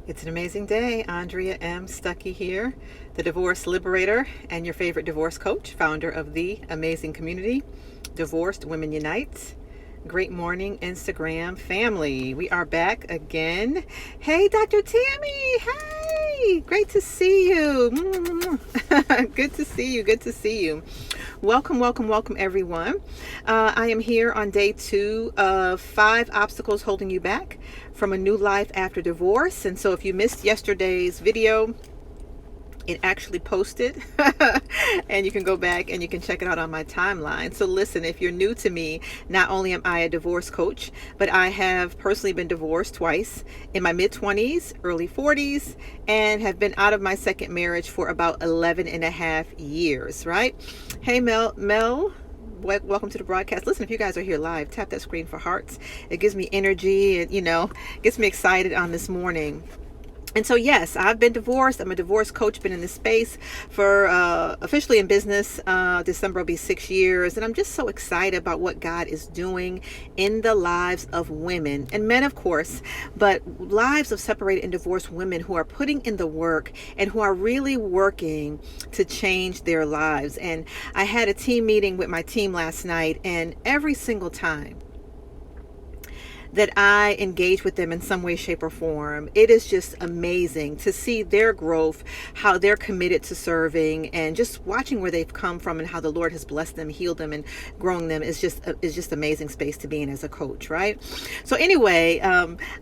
It's an amazing day. Andrea M. Stuckey here, the divorce liberator and your favorite divorce coach, founder of the amazing community, Divorced Women Unite. Great morning, Instagram family. We are back again. Hey, Dr. Tammy. Hey, great to see you. Good to see you. Good to see you. Welcome, welcome, welcome, everyone. I am here on day 2 of 5 obstacles holding you back from a new life after divorce. And so if you missed yesterday's video, it actually posted and you can go back and you can check it out on my timeline. So listen, if you're new to me, not only am I a divorce coach, but I have personally been divorced twice in my mid-20s, early 40s, and have been out of my second marriage for about 11 and a half years, right? Hey, Mel, welcome to the broadcast. Listen, if you guys are here live, tap that screen for hearts. It gives me energy and, gets me excited on this morning. And so, yes, I've been divorced. I'm a divorce coach, been in this space for officially in business. December will be 6 years. And I'm just so excited about what God is doing in the lives of women and men, of course, but lives of separated and divorced women who are putting in the work and who are really working to change their lives. And I had a team meeting with my team last night, and every single time that I engage with them in some way, shape, or form, it is just amazing to see their growth, how they're committed to serving, and just watching where they've come from and how the Lord has blessed them, healed them, and grown them is just amazing space to be in as a coach, right? So anyway,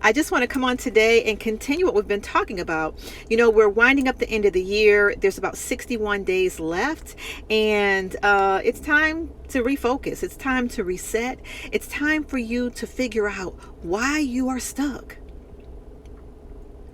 I just want to come on today and continue what we've been talking about. We're winding up the end of the year. There's about 61 days left, and it's time to refocus. It's time to reset. It's time for you to figure out why you are stuck,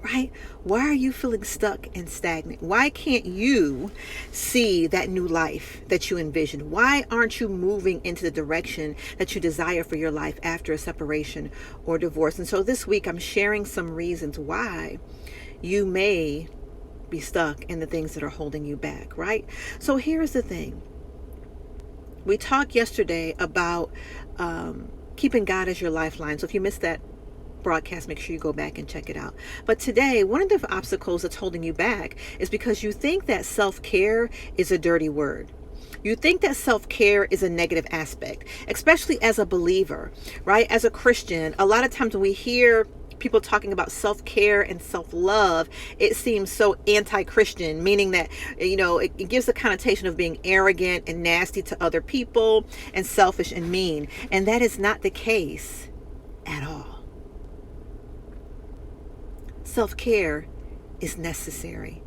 right? Why are you feeling stuck and stagnant? Why can't you see that new life that you envisioned? Why aren't you moving into the direction that you desire for your life after a separation or divorce? And so this week I'm sharing some reasons why you may be stuck in the things that are holding you back, right? So here's the thing. We talked yesterday about keeping God as your lifeline. So if you missed that broadcast, make sure you go back and check it out. But today, one of the obstacles that's holding you back is because you think that self-care is a dirty word. You think that self-care is a negative aspect, especially as a believer, right? As a Christian, a lot of times when we hear people talking about self-care and self-love, it seems so anti-Christian, meaning that, it gives the connotation of being arrogant and nasty to other people and selfish and mean. And that is not the case at all. Self-care is necessary.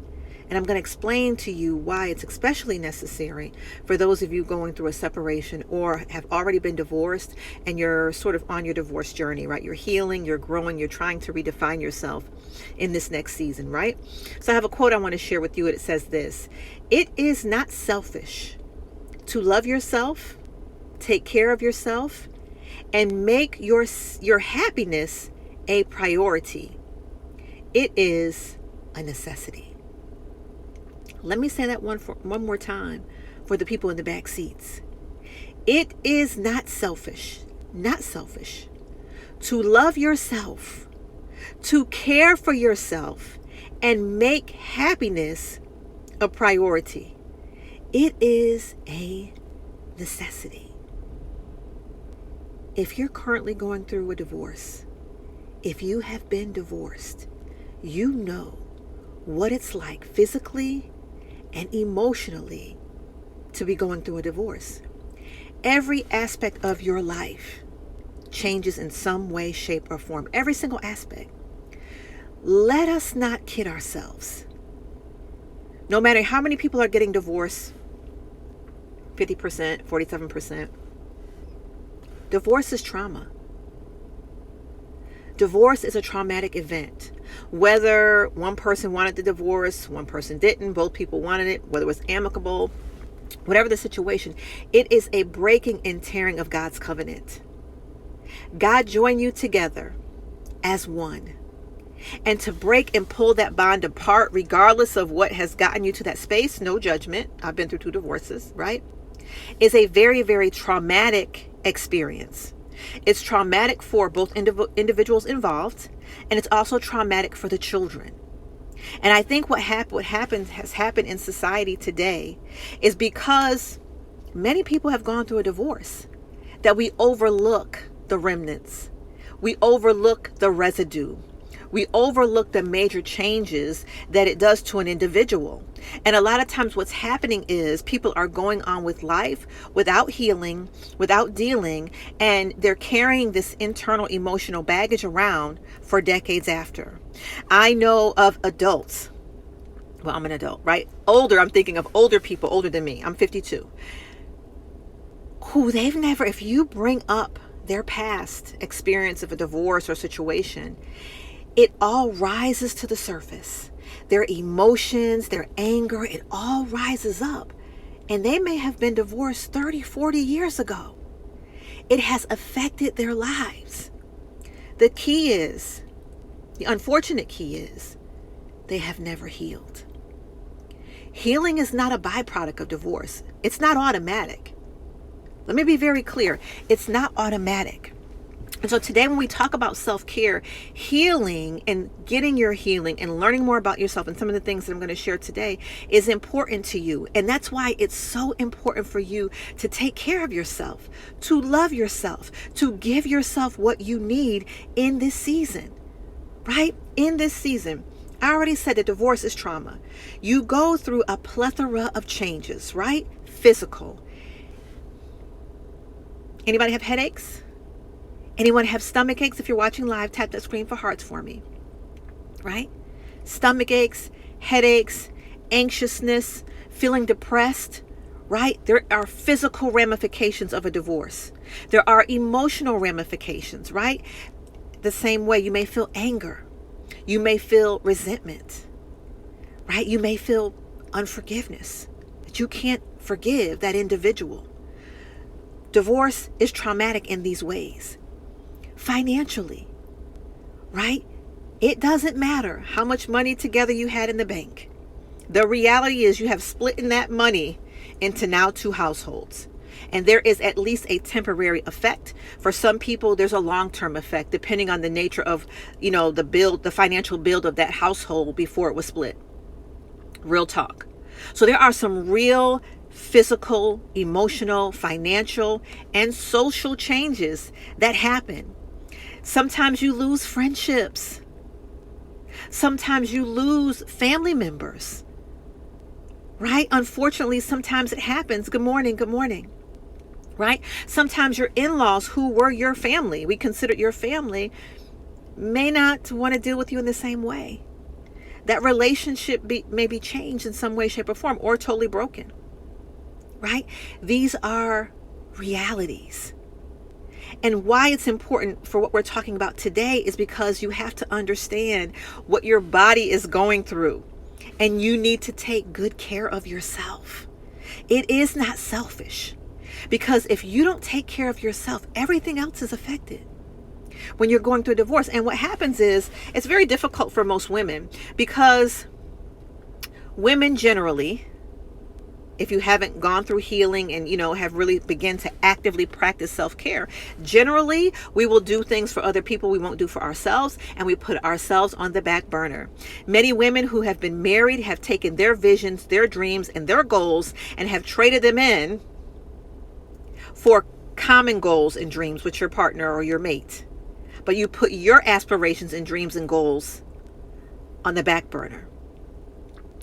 And I'm going to explain to you why it's especially necessary for those of you going through a separation or have already been divorced and you're sort of on your divorce journey, right? You're healing, you're growing, you're trying to redefine yourself in this next season, right? So I have a quote I want to share with you. It says this: "It is not selfish to love yourself, take care of yourself, and make your happiness a priority. It is a necessity." Let me say that one more time for the people in the back seats. It is not selfish to love yourself, to care for yourself, and make happiness a priority. It is a necessity. If you're currently going through a divorce, if you have been divorced, you know what it's like physically and emotionally to be going through a divorce. Every aspect of your life changes in some way, shape, or form. Every single aspect. Let us not kid ourselves. No matter how many people are getting divorced, 50%, 47%, divorce is trauma. Divorce is a traumatic event. Whether one person wanted the divorce, one person didn't, both people wanted it, whether it was amicable, whatever the situation, it is a breaking and tearing of God's covenant. God joined you together as one. And to break and pull that bond apart, regardless of what has gotten you to that space, no judgment, I've been through 2 divorces, right? Is a very, very traumatic experience. It's traumatic for both individuals involved, and it's also traumatic for the children. And I think what has happened in society today is because many people have gone through a divorce that we overlook the remnants. We overlook the residue. We overlook the major changes that it does to an individual. And a lot of times what's happening is people are going on with life without healing, without dealing, and they're carrying this internal emotional baggage around for decades after. I know of adults. Well, I'm an adult, right? Older, I'm thinking of older people, older than me. I'm 52. Who they've never, if you bring up their past experience of a divorce or situation, it all rises to the surface. Their emotions, their anger, it all rises up. And they may have been divorced 30, 40 years ago. It has affected their lives. The unfortunate key is, they have never healed. Healing is not a byproduct of divorce. It's not automatic. Let me be very clear. It's not automatic. And so today when we talk about self-care, healing and getting your healing and learning more about yourself and some of the things that I'm going to share today is important to you. And that's why it's so important for you to take care of yourself, to love yourself, to give yourself what you need in this season, right? In this season. I already said that divorce is trauma. You go through a plethora of changes, right? Physical. Anybody have headaches? Anyone have stomach aches? If you're watching live, tap that screen for hearts for me. Right? Stomach aches, headaches, anxiousness, feeling depressed. Right? There are physical ramifications of a divorce. There are emotional ramifications. Right? The same way you may feel anger. You may feel resentment. Right? You may feel unforgiveness. That you can't forgive that individual. Divorce is traumatic in these ways. Financially, right? It doesn't matter how much money together you had in the bank. The reality is you have split in that money into now 2 households. And there is at least a temporary effect. For some people, there's a long-term effect, depending on the nature of, the financial build of that household before it was split. Real talk. So there are some real physical, emotional, financial, and social changes that happen. Sometimes you lose friendships. Sometimes you lose family members. Right? Unfortunately, sometimes it happens. Good morning. Good morning. Right? Sometimes your in-laws who were your family, we considered your family, may not want to deal with you in the same way. That relationship may be changed in some way, shape, or form, or totally broken. Right? These are realities. And why it's important for what we're talking about today is because you have to understand what your body is going through. And you need to take good care of yourself. It is not selfish. Because if you don't take care of yourself, everything else is affected when you're going through a divorce. And what happens is it's very difficult for most women because women generally, if you haven't gone through healing and, have really begun to actively practice self-care, generally, we will do things for other people we won't do for ourselves, and we put ourselves on the back burner. Many women who have been married have taken their visions, their dreams, and their goals and have traded them in for common goals and dreams with your partner or your mate. But you put your aspirations and dreams and goals on the back burner.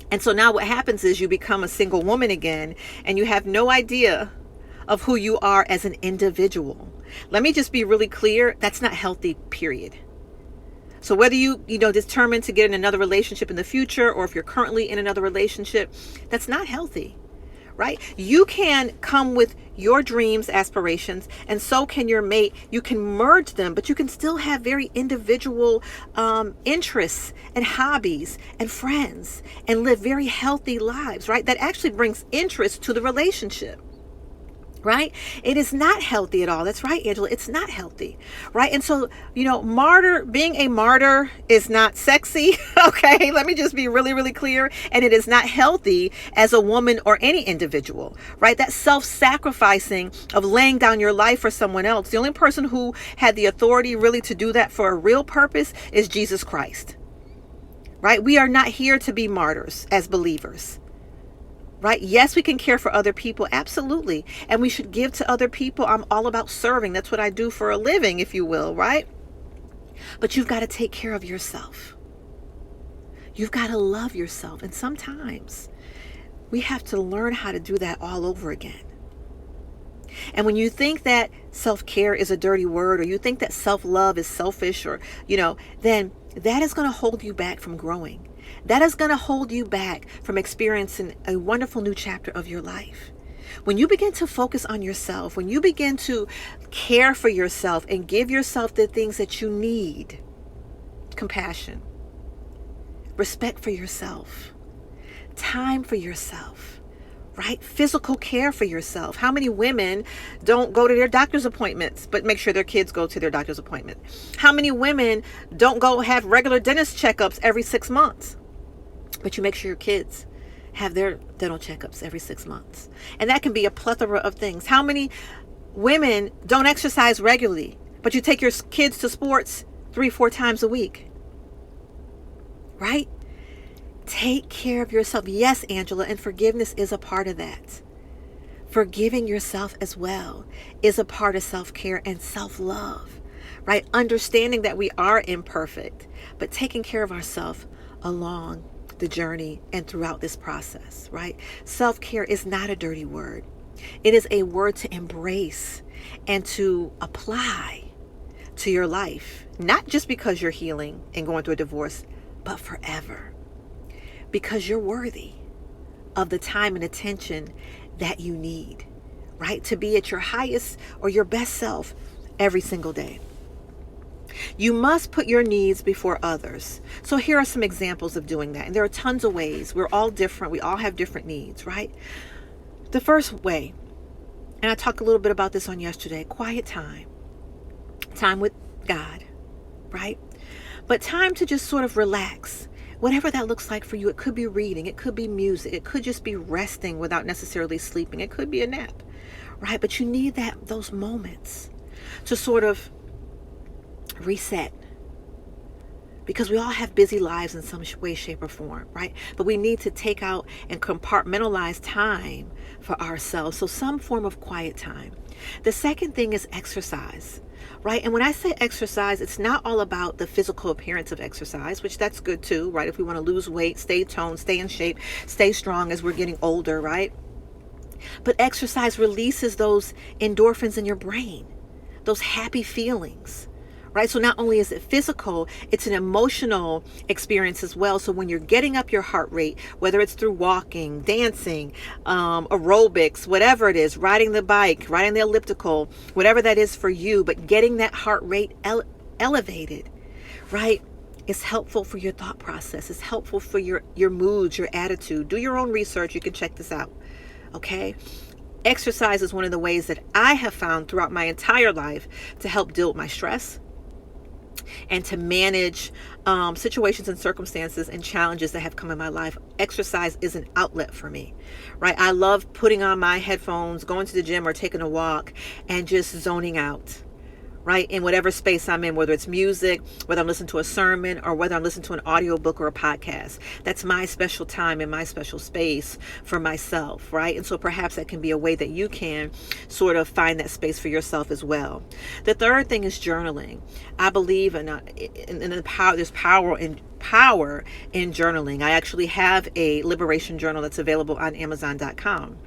And so now what happens is you become a single woman again, and you have no idea of who you are as an individual. Let me just be really clear. That's not healthy, period. So whether you determine to get in another relationship in the future, or if you're currently in another relationship, that's not healthy, right? You can come with your dreams, aspirations, and so can your mate. You can merge them, but you can still have very individual interests and hobbies and friends and live very healthy lives, right? That actually brings interest to the relationship. Right? It is not healthy at all. That's right, Angela. It's not healthy. Right? And so, being a martyr is not sexy. Okay. Let me just be really, really clear. And it is not healthy as a woman or any individual. Right? That self-sacrificing of laying down your life for someone else. The only person who had the authority really to do that for a real purpose is Jesus Christ. Right? We are not here to be martyrs as believers. Right? Yes, we can care for other people. Absolutely. And we should give to other people. I'm all about serving. That's what I do for a living, if you will. Right? But you've got to take care of yourself. You've got to love yourself. And sometimes we have to learn how to do that all over again. And when you think that self-care is a dirty word, or you think that self-love is selfish, or, then that is going to hold you back from growing. That is going to hold you back from experiencing a wonderful new chapter of your life. When you begin to focus on yourself, when you begin to care for yourself and give yourself the things that you need, compassion, respect for yourself, time for yourself, right? Physical care for yourself. How many women don't go to their doctor's appointments, but make sure their kids go to their doctor's appointment? How many women don't go have regular dentist checkups every 6 months? But you make sure your kids have their dental checkups every 6 months. And that can be a plethora of things. How many women don't exercise regularly, but you take your kids to sports 3-4 times a week? Right? Take care of yourself. Yes, Angela, and forgiveness is a part of that. Forgiving yourself as well is a part of self-care and self-love. Right? Understanding that we are imperfect, but taking care of ourselves along the journey and throughout this process, right? Self-care is not a dirty word. It is a word to embrace and to apply to your life, not just because you're healing and going through a divorce, but forever, because you're worthy of the time and attention that you need, right? To be at your highest or your best self every single day. You must put your needs before others. So here are some examples of doing that. And there are tons of ways. We're all different. We all have different needs, right? The first way, and I talked a little bit about this on yesterday, quiet time. Time with God, right? But time to just sort of relax. Whatever that looks like for you. It could be reading. It could be music. It could just be resting without necessarily sleeping. It could be a nap, right? But you need those moments to sort of reset, because we all have busy lives in some way, shape, or form, right? But we need to take out and compartmentalize time for ourselves. So some form of quiet time. The second thing is exercise, right? And when I say exercise, it's not all about the physical appearance of exercise, which that's good too, right? If we want to lose weight, stay toned, stay in shape, stay strong as we're getting older, right? But exercise releases those endorphins in your brain, those happy feelings. Right? So not only is it physical, it's an emotional experience as well. So when you're getting up your heart rate, whether it's through walking, dancing, aerobics, whatever it is, riding the bike, riding the elliptical, whatever that is for you, but getting that heart rate elevated, right? It's helpful for your thought process. It's helpful for your moods, your attitude. Do your own research. You can check this out. Okay? Exercise is one of the ways that I have found throughout my entire life to help deal with my stress and to manage situations and circumstances and challenges that have come in my life. Exercise is an outlet for me, right? I love putting on my headphones, going to the gym or taking a walk and just zoning out, right? In whatever space I'm in, whether it's music, whether I'm listening to a sermon, or whether I'm listening to an audiobook or a podcast. That's my special time and my special space for myself, right? And so perhaps that can be a way that you can sort of find that space for yourself as well. The third thing is journaling. I believe in the power. There's power in journaling. I actually have a liberation journal that's available on Amazon.com.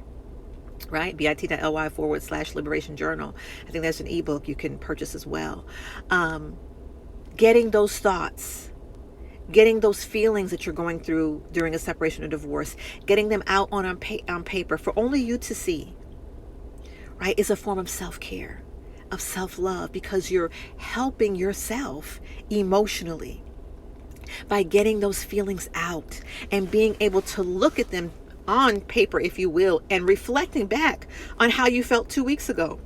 Right? bit.ly/liberation journal. I think there's an ebook you can purchase as well. Getting those thoughts, getting those feelings that you're going through during a separation or divorce, getting them out on paper for only you to see, right, is a form of self-care, of self-love, because you're helping yourself emotionally by getting those feelings out and being able to look at them on paper, if you will, and reflecting back on how you felt 2 weeks ago,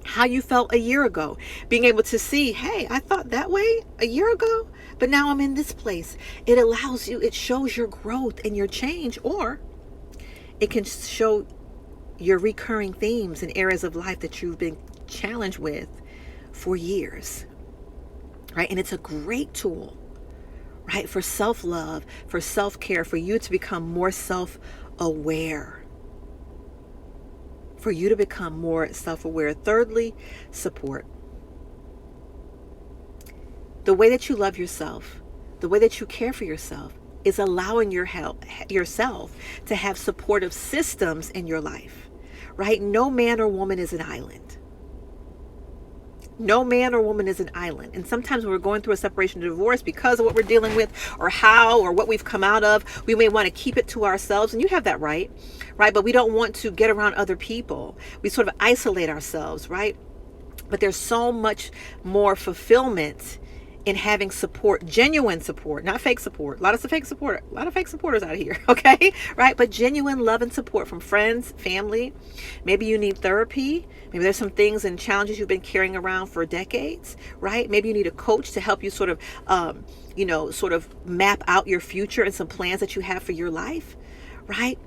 how you felt a year ago, being able to see, hey, I thought that way a year ago, but now I'm in this place. It allows you, it shows your growth and your change, or it can show your recurring themes in areas of life that you've been challenged with for years, right? And it's a great tool, right, for self-love, for self-care, for you to become more self-aware, for you to become more self-aware. Thirdly, support. The way that you love yourself, the way that you care for yourself, is allowing yourself to have supportive systems in your life, right? No man or woman is an island. No man or woman is an island. And sometimes when we're going through a separation or divorce, because of what we're dealing with or what we've come out of, we may want to keep it to ourselves. And you have that right? But we don't want to get around other people. We sort of isolate ourselves, right? But there's so much more fulfillment in having support, genuine support, not fake support. A lot of fake supporters out here, okay? Right? But genuine love and support from friends, family. Maybe you need therapy. Maybe there's some things and challenges you've been carrying around for decades, right? Maybe you need a coach to help you sort of map out your future and some plans that you have for your life, right?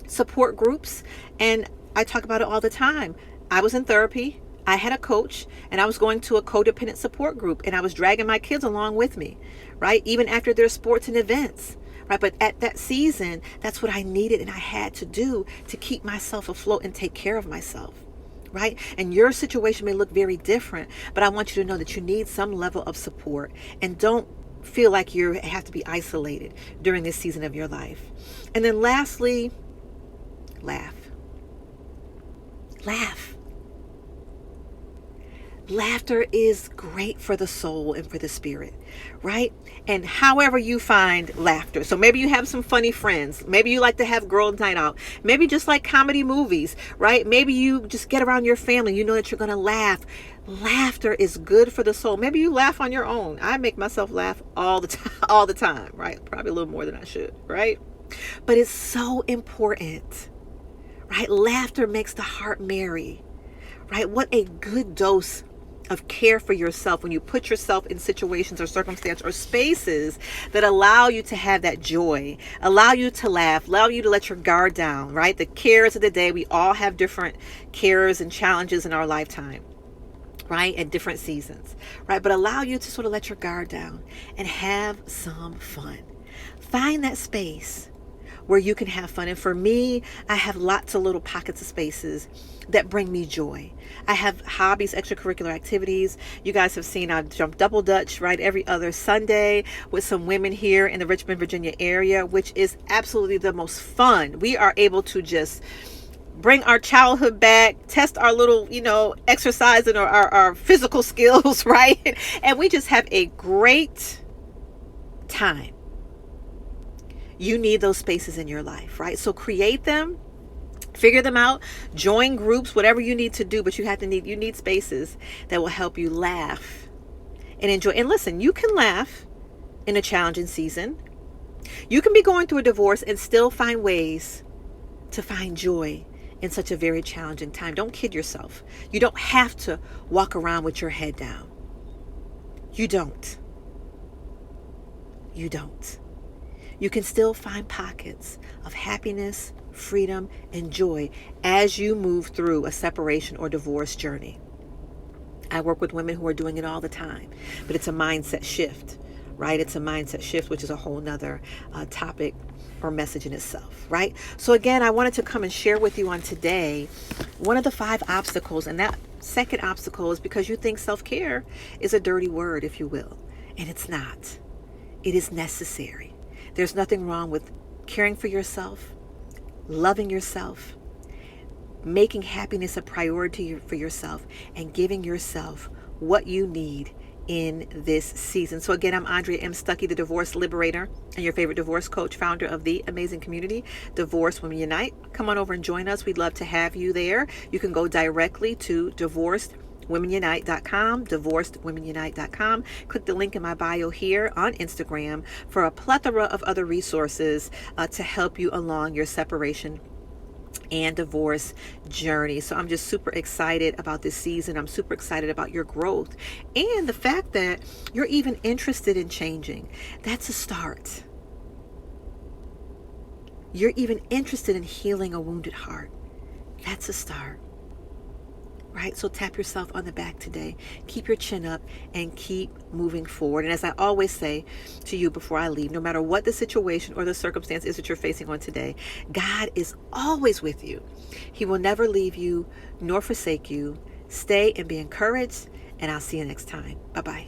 Support groups. And I talk about it all the time. I was in therapy. I had a coach, and I was going to a codependent support group, and I was dragging my kids along with me, right? Even after their sports and events, right? But at that season, that's what I needed and I had to do to keep myself afloat and take care of myself, right? And your situation may look very different, but I want you to know that you need some level of support, and don't feel like you have to be isolated during this season of your life. And then lastly, laugh. Laughter is great for the soul and for the spirit, right? And however you find laughter. So maybe you have some funny friends. Maybe you like to have girls' night out. Maybe just like comedy movies, right? Maybe you just get around your family. You know that you're going to laugh. Laughter is good for the soul. Maybe you laugh on your own. I make myself laugh all the time, right? Probably a little more than I should, right? But it's so important, right? Laughter makes the heart merry, right? What a good dose of care for yourself when you put yourself in situations or circumstances or spaces that allow you to have that joy, allow you to laugh, allow you to let your guard down, right? The cares of the day, we all have different cares and challenges in our lifetime, right? At different seasons, right? But allow you to sort of let your guard down and have some fun. Find that space where you can have fun. And for me, I have lots of little pockets of spaces that bring me joy. I have hobbies, extracurricular activities. You guys have seen I jump double dutch, right, every other Sunday with some women here in the Richmond, Virginia area, which is absolutely the most fun. We are able to just bring our childhood back, test our little, exercise and our physical skills, right? And we just have a great time. You need those spaces in your life, right? So create them, figure them out, join groups, whatever you need to do, but you need spaces that will help you laugh and enjoy. And listen, you can laugh in a challenging season. You can be going through a divorce and still find ways to find joy in such a very challenging time. Don't kid yourself. You don't have to walk around with your head down. You don't. You can still find pockets of happiness, freedom, and joy as you move through a separation or divorce journey. I work with women who are doing it all the time, but it's a mindset shift, right? It's a mindset shift, which is a whole nother topic or message in itself, right? So again, I wanted to come and share with you on today one of the 5 obstacles, and that second obstacle is because you think self-care is a dirty word, if you will, and it's not. It is necessary. There's nothing wrong with caring for yourself, loving yourself, making happiness a priority for yourself, and giving yourself what you need in this season. So again, I'm Andrea M. Stuckey, the Divorce Liberator and your favorite divorce coach, founder of the amazing community, Divorced Women Unite. Come on over and join us. We'd love to have you there. You can go directly to divorced womenunite.com, divorcedwomenunite.com. Click the link in my bio here on Instagram for a plethora of other resources to help you along your separation and divorce journey. So I'm just super excited about this season. I'm super excited about your growth and the fact that you're even interested in changing. That's a start. You're even interested in healing a wounded heart. That's a start. Right? So tap yourself on the back today. Keep your chin up and keep moving forward. And as I always say to you before I leave, no matter what the situation or the circumstance is that you're facing on today, God is always with you. He will never leave you nor forsake you. Stay and be encouraged, and I'll see you next time. Bye-bye.